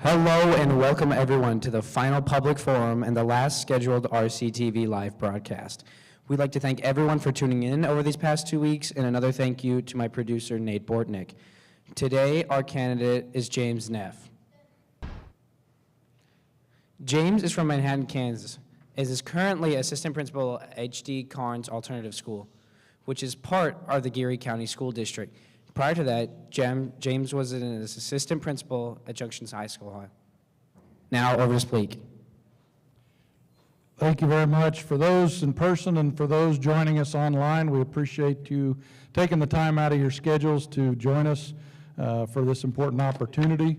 Hello and welcome everyone to the final public forum and the last scheduled RCTV live broadcast. We'd like to thank everyone for tuning in over these past 2 weeks, and another thank you to my producer, Nate Bortnick. Today, our candidate is James Neff. James is from Manhattan, Kansas, and is currently assistant principal at H.D. Carnes Alternative School, which is part of the Geary County School District. Prior to that, James was an assistant principal at Junctions High School. Now, over to Spleak. Thank you very much. For those in person and for those joining us online, we appreciate you taking the time out of your schedules to join us for this important opportunity.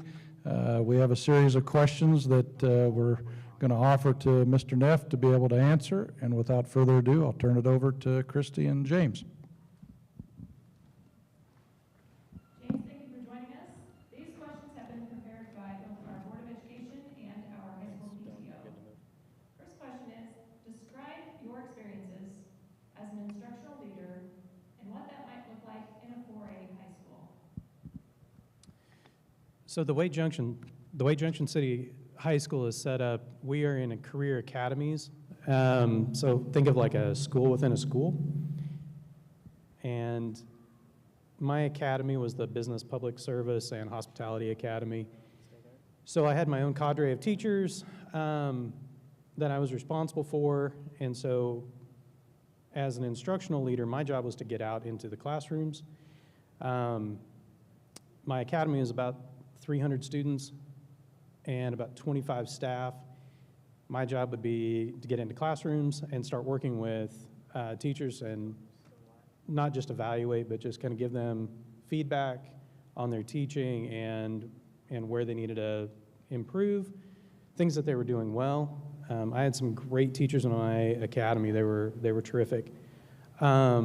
We have a series of questions that we're going to offer to Mr. Neff to be able to answer. And without further ado, I'll turn it over to Christy and James. So the way Junction City High School is set up, we are in a career academies. So think of like a school within a school. And my academy was the Business Public Service and Hospitality Academy. So I had my own cadre of teachers that I was responsible for. And so as an instructional leader, my job was to get out into the classrooms. My academy is about 300 students and about 25 staff. My job would be to get into classrooms and start working with teachers and not just evaluate, but just kind of give them feedback on their teaching and where they needed to improve, things that they were doing well. I had some great teachers in my academy. They were terrific. As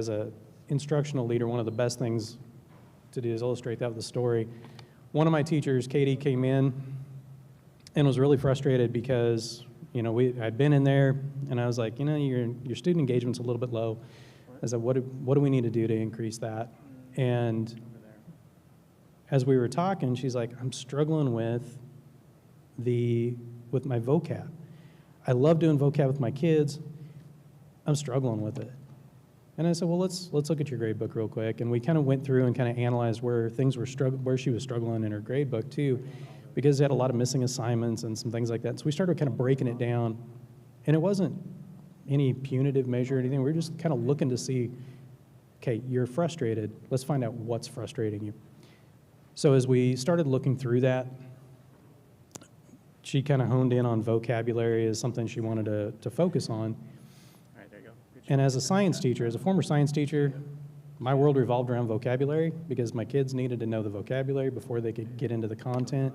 a instructional leader, one of the best things to do is illustrate that with a story. One of my teachers, Katie, came in and was really frustrated because, I'd been in there and I was like, your student engagement's a little bit low. I said, what do we need to do to increase that? And as we were talking, she's like, I'm struggling with my vocab. I love doing vocab with my kids. I'm struggling with it. And I said, well, let's look at your grade book real quick. And we kind of went through and kind of analyzed where she was struggling in her grade book too, because they had a lot of missing assignments and some things like that. So we started kind of breaking it down. And it wasn't any punitive measure or anything. We were just kind of looking to see, okay, you're frustrated. Let's find out what's frustrating you. So as we started looking through that, she kind of honed in on vocabulary as something she wanted to focus on. And as a science teacher, as a former science teacher, my world revolved around vocabulary because my kids needed to know the vocabulary before they could get into the content.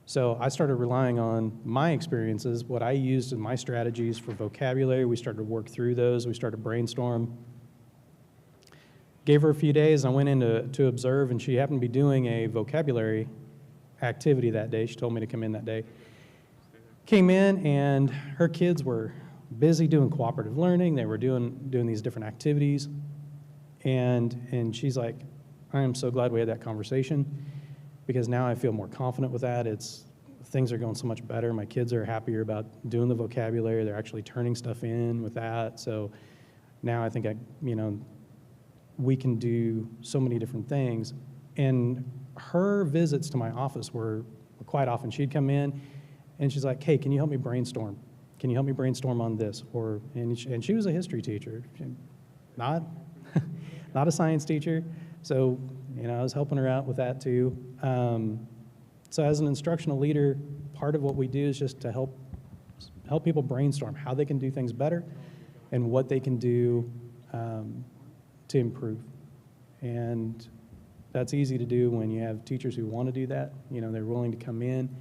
So I started relying on my experiences, what I used in my strategies for vocabulary. We started to work through those. We started to brainstorm. Gave her a few days. I went in to observe, and she happened to be doing a vocabulary activity that day. She told me to come in that day. Came in, and her kids were busy doing cooperative learning. They were doing these different activities. And she's like, I am so glad we had that conversation because now I feel more confident with that. Things are going so much better. My kids are happier about doing the vocabulary. They're actually turning stuff in with that. So now I think we can do so many different things. And her visits to my office were quite often. She'd come in and she's like, hey, can you help me brainstorm? Can you help me brainstorm on this? And she was a history teacher, not a science teacher. So, I was helping her out with that too. So as an instructional leader, part of what we do is just to help people brainstorm how they can do things better and what they can do to improve. And that's easy to do when you have teachers who want to do that. They're willing to come in.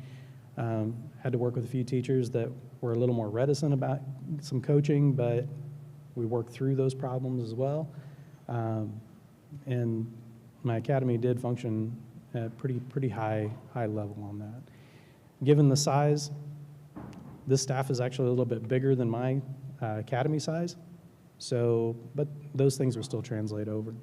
Had to work with a few teachers that were a little more reticent about some coaching, but we worked through those problems as well. And my academy did function at pretty high level on that. Given the size, this staff is actually a little bit bigger than my academy size. So, but those things will still translate over.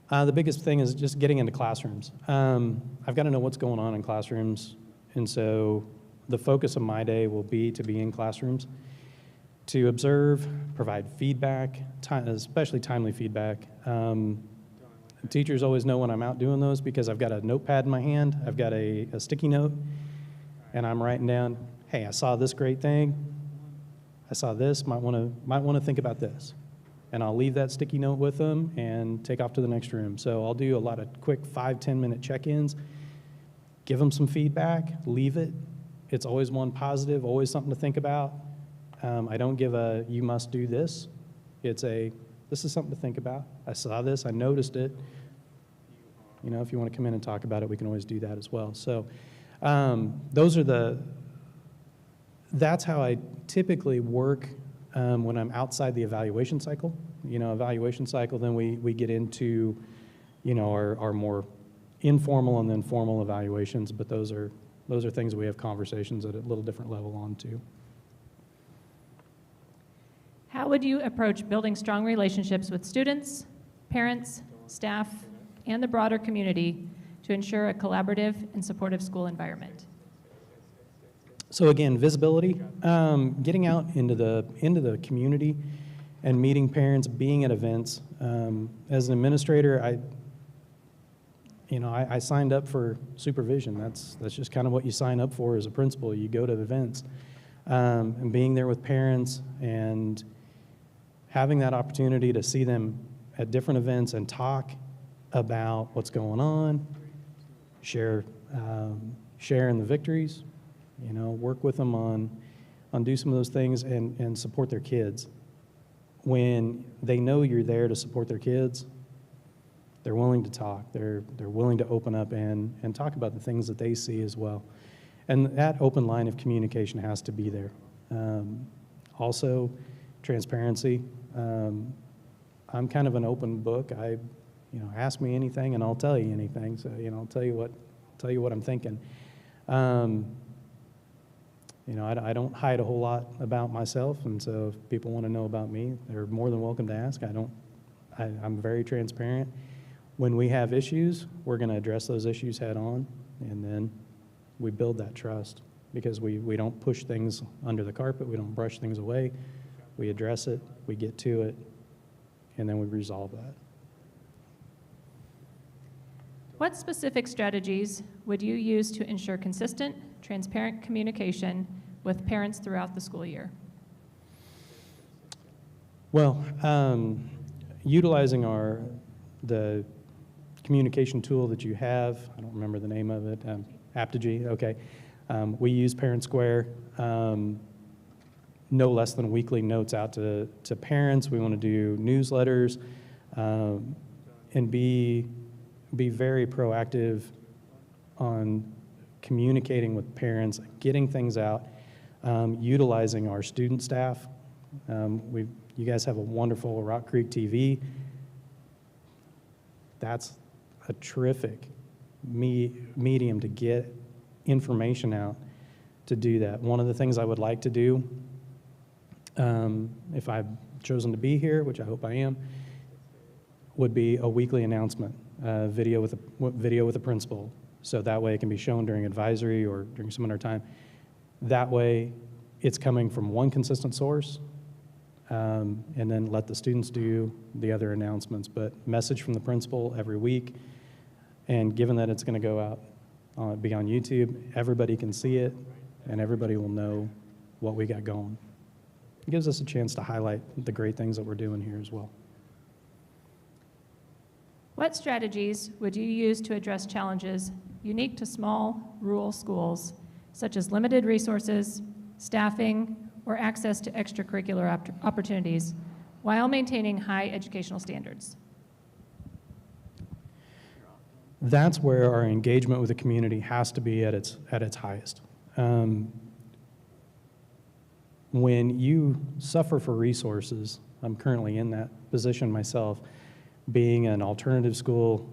The biggest thing is just getting into classrooms. I've got to know what's going on in classrooms, and so the focus of my day will be to be in classrooms, to observe, provide feedback, especially timely feedback. Teachers always know when I'm out doing those because I've got a notepad in my hand, I've got a sticky note, and I'm writing down, hey, I saw this great thing, I saw this, might want to think about this. And I'll leave that sticky note with them and take off to the next room. So I'll do a lot of quick 5-10 minute check-ins, give them some feedback, leave it. It's always one positive, always something to think about. I don't give a, you must do this. It's a, this is something to think about. I saw this, I noticed it. You know, if you want to come in and talk about it, we can always do that as well. So those are that's how I typically work when I'm outside the evaluation cycle. You know, evaluation cycle, then we get into, you know, our more informal and then formal evaluations, but those are things we have conversations at a little different level on too. How would you approach building strong relationships with students, parents, staff, and the broader community to ensure a collaborative and supportive school environment? So again, visibility, getting out into the community and meeting parents, being at events. As an administrator, I signed up for supervision. That's just kind of what you sign up for as a principal. You go to events, and being there with parents and having that opportunity to see them at different events and talk about what's going on, share in the victories, you know, work with them on do some of those things and support their kids. When they know you're there to support their kids, they're willing to talk. They're willing to open up and talk about the things that they see as well. And that open line of communication has to be there. Also, transparency. I'm kind of an open book. Ask me anything and I'll tell you anything. So, I'll tell you what I'm thinking. I don't hide a whole lot about myself, and so if people want to know about me, they're more than welcome to ask. I'm very transparent. When we have issues, we're going to address those issues head on, and then we build that trust because we don't push things under the carpet, we don't brush things away. We address it, we get to it, and then we resolve that. What specific strategies would you use to ensure consistent, transparent communication with parents throughout the school year? Well, utilizing the communication tool that you have, I don't remember the name of it, Aptigee, okay. We use Parent Square, no less than weekly notes out to parents. We want to do newsletters and be very proactive on communicating with parents, getting things out, utilizing our student staff. You guys have a wonderful Rock Creek TV. That's a terrific medium to get information out to do that. One of the things I would like to do, if I've chosen to be here, which I hope I am, would be a weekly announcement, video with a principal. So that way it can be shown during advisory or during some other time. That way it's coming from one consistent source, and then let the students do the other announcements. But message from the principal every week, and given that it's going to go out, be on YouTube, everybody can see it, and everybody will know what we got going. It gives us a chance to highlight the great things that we're doing here as well. What strategies would you use to address challenges unique to small rural schools, such as limited resources, staffing, or access to extracurricular opportunities, while maintaining high educational standards? That's where our engagement with the community has to be at its highest. When you suffer for resources, I'm currently in that position myself, being an alternative school,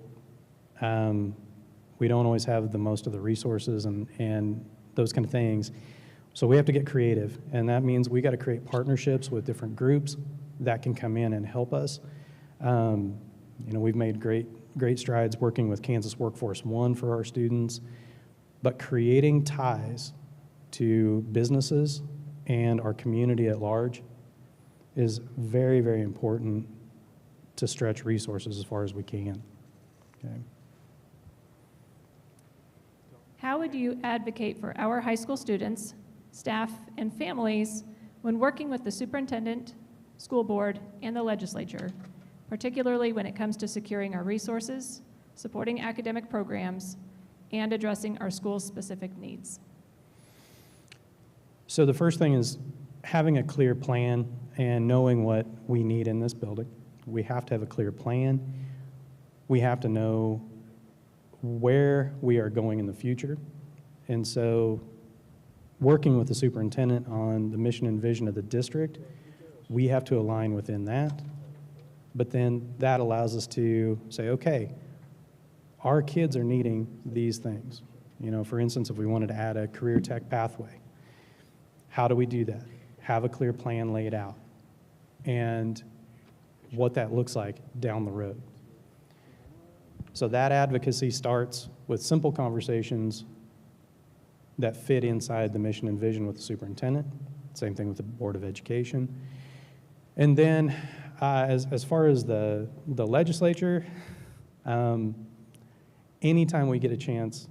we don't always have the most of the resources and those kind of things. So we have to get creative, and that means we got to create partnerships with different groups that can come in and help us. We've made great great strides working with Kansas Workforce One for our students, but creating ties to businesses and our community at large is very, very important to stretch resources as far as we can. Okay. How would you advocate for our high school students, staff, and families when working with the superintendent, school board, and the legislature, particularly when it comes to securing our resources, supporting academic programs, and addressing our school's specific needs? So the first thing is having a clear plan and knowing what we need in this building. We have to have a clear plan. We have to know where we are going in the future. And so working with the superintendent on the mission and vision of the district, we have to align within that. But then that allows us to say, okay, our kids are needing these things. You know, for instance, if we wanted to add a career tech pathway, how do we do that? Have a clear plan laid out and what that looks like down the road. So that advocacy starts with simple conversations that fit inside the mission and vision with the superintendent. Same thing with the Board of Education. And then as far as the legislature, anytime we get a chance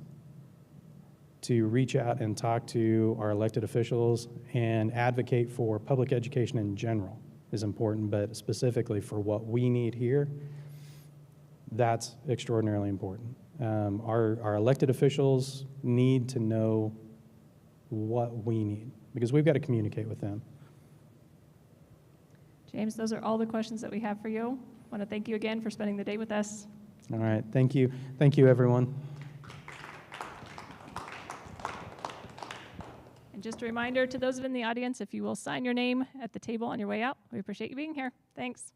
to reach out and talk to our elected officials and advocate for public education in general is important, but specifically for what we need here, that's extraordinarily important. Our elected officials need to know what we need because we've got to communicate with them. James, those are all the questions that we have for you. I want to thank you again for spending the day with us. All right, thank you. Thank you, everyone. And just a reminder to those in the audience, if you will sign your name at the table on your way out, we appreciate you being here. Thanks.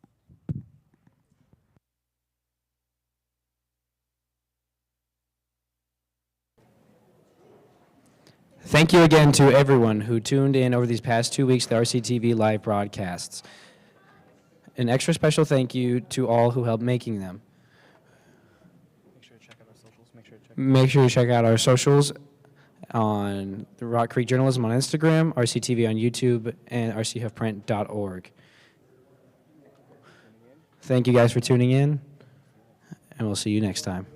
Thank you again to everyone who tuned in over these past 2 weeks to the RCTV live broadcasts. An extra special thank you to all who helped making them. Make sure to check out our socials on the Rock Creek Journalism on Instagram, RCTV on YouTube, and rchuffprint.org. Thank you guys for tuning in, and we'll see you next time.